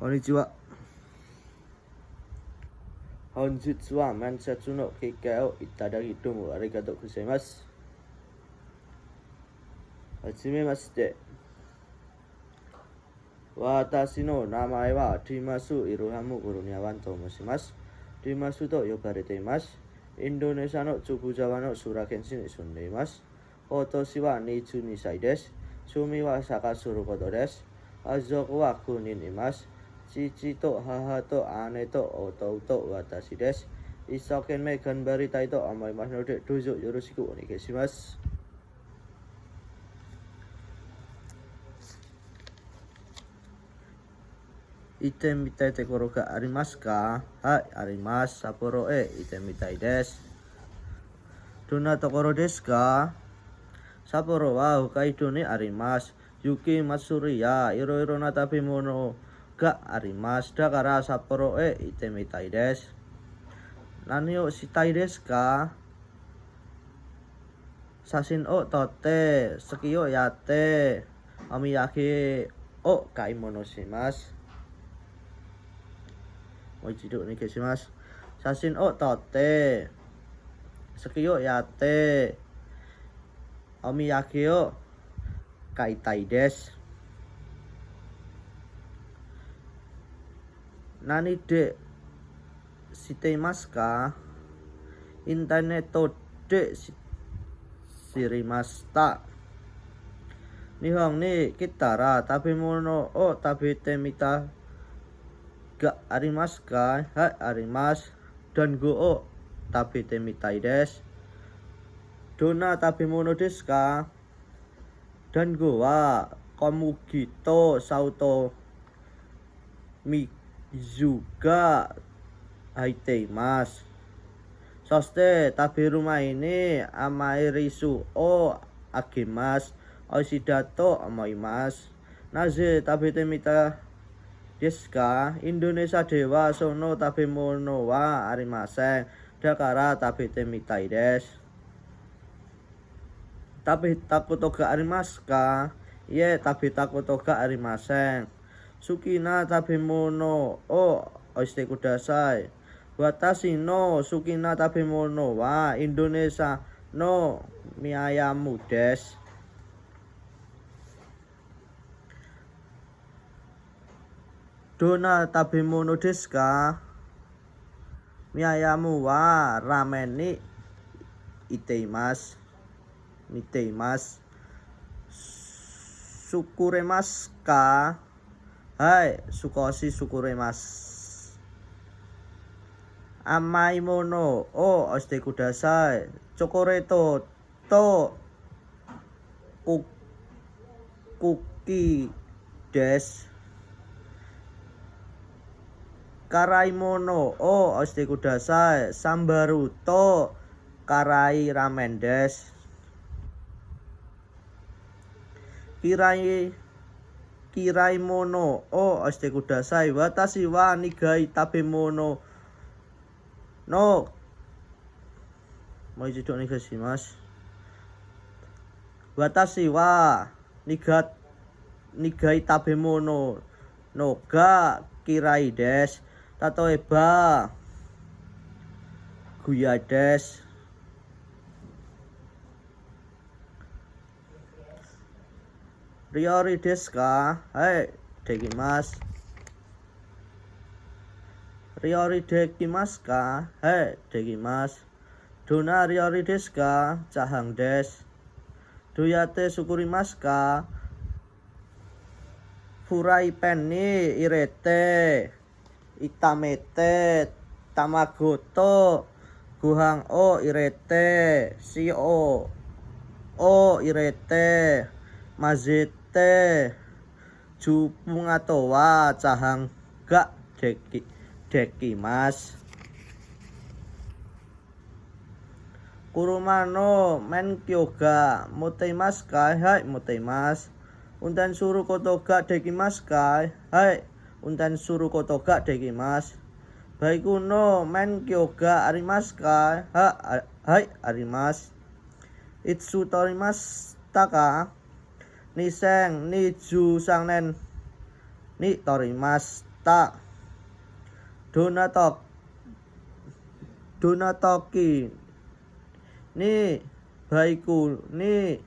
こんにちは。本日は面接の結果をいただきどうもありがとうございます。はじめまして。私の名前はディマス・イルハム・クルニャワンと申します。ディマスと呼ばれています。インドネシアの中部ジャワのスラケン市に住んでいます。今年は22歳です。趣味はサッカーすることです。家族は9人います。父と母と姉と弟、私です。一生懸命頑張りたいと思いますので、どうぞよろしくお願いします。行ってみたいところがありますか？はい、あります。札幌へ行ってみたいです。どんなところですか？札幌は北海道にあります。雪祭りやいろいろな食べ物があります。だから札幌へ行ってみたいです。何をしたいですか？写真を撮って、スキーをやって、お土産を買い物します。もう一度お願いします。写真を撮って、スキーをやって、お土産を買いたいです。何でしていますか？インターネットで知りました。日本に来たら食べ物を食べてみたがありますか？はい、あります。団子を食べてみたいです。どんな食べ物ですか？団子は小麦と砂糖、水が入っています。そして食べる前に甘いリスをあげます。美味しいだと思います。なぜ食べてみたですか？インドネシアではその食べ物はありません。だから食べてみたいです。食べたことがありますか？いえ、食べたことがありません。好きな食べ物を教えてください。私の好きな食べ物はインドネシアのミアヤムです。どんな食べ物ですか？ミアヤムはラーメンに似ています。作れますか？はい、少し作れます。甘いものを押してください。チョコレートとクッキーです。辛いものを押してください。サンバルと辛いラーメンです。嫌いものを押してください。私は苦い食べ物のもう一度お願いします。私は苦い食べ物のが嫌いです。例えば、グヤです。料理ですか？はい、できます。料理できますか？はい、できます。どんな料理ですか？チャーハンです。どうやって作りますか？フライパンに入れて、炒めて、卵とご飯を入れて、塩を入れて、混ぜて、10分後はチャーハンができます。車の免許が持っていますか？はい、持っています。運転することができますか？はい、運転することができます。バイクの免許がありますか？はい、あります。いつ取りましたか？2023年に取りました。Donatoki ni baiku ni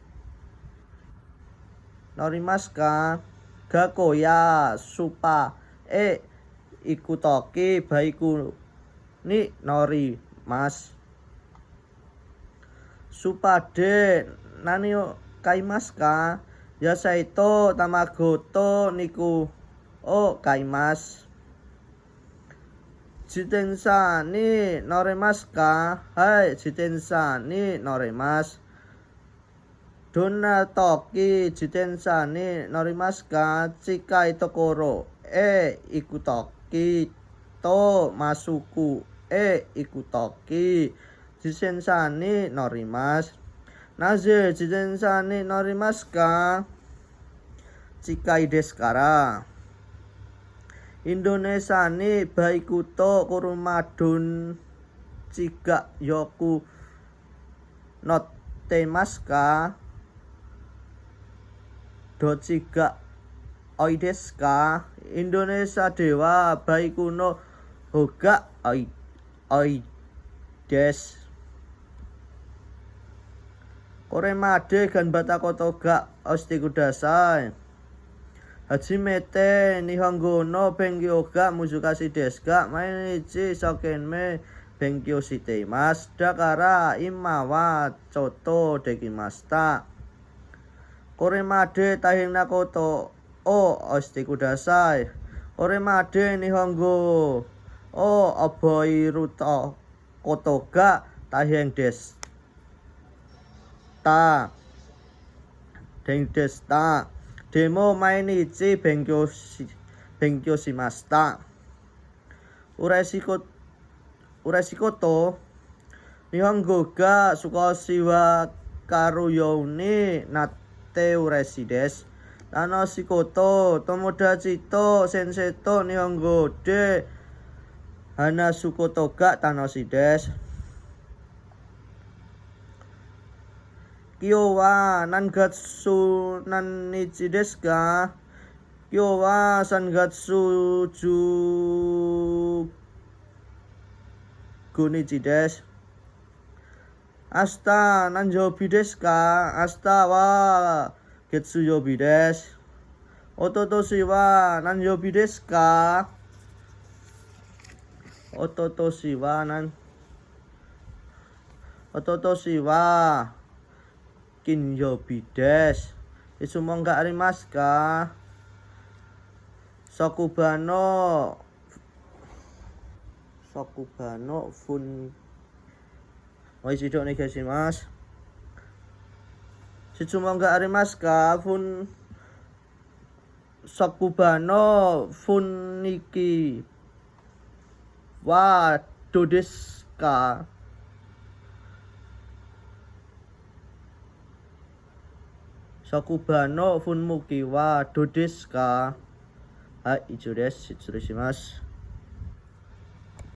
norimasu ka? Gakko ya supa ikutoki baiku ni norimasu. Supa de nani kaimasu ka? Yasai to tamago to niku kaimasu. Jitensa ni noremasu ka? Hai, jitensa ni noremasu. Donatoki jitensa ni noremasu ka? Chikai tokoro ikutoki to masuku ikutoki. Jitensa ni noremasu. Naze jitensa ni noremasu ka? Chikai desu kara. Indonesia ni baiku to kuruma don chiga yoku nottemasu ka? Do chiga oi desu ka? Indonesia de wa baiku no hoga oi desu. Koremade ganbata koto ga oshite kudasai. Hajimete nihongo no benkyou ga musukashi desu ga? Mainichi shokenmei benkyou shiteimasu. Dakara imma wa chotto dekimashita. Koremade taihena koto oshite kudasai. Koremade nihongo oboi koto ga taihen desu ta. Demo mainichi benkyou shimashita. Urashikoto nihongo ga sukoshi wa karuyou ni natte urashi desu. Tanoshikoto tomodachi to sensei to nihongo de hanasu koto ga tanoshi desu. Kyo wa nangatsu nanichi desu ka? Kyo wa sangatsu nichi desu. Ashita nanyobi desu ka? Ashita wa getsuyobi desu. Ototoshi wa nanyobi desu ka? Ototoshi wa kinyobi desu. Itsumon ga arimasu ka? Shokubano fun oishido onegaishimasu. Itsumon ga arimasu ka? Shokubano funiki wa do desu ka? Shokubano funmuki wa do desu ka? Hai, ijo desu. Shitsurei shimasu.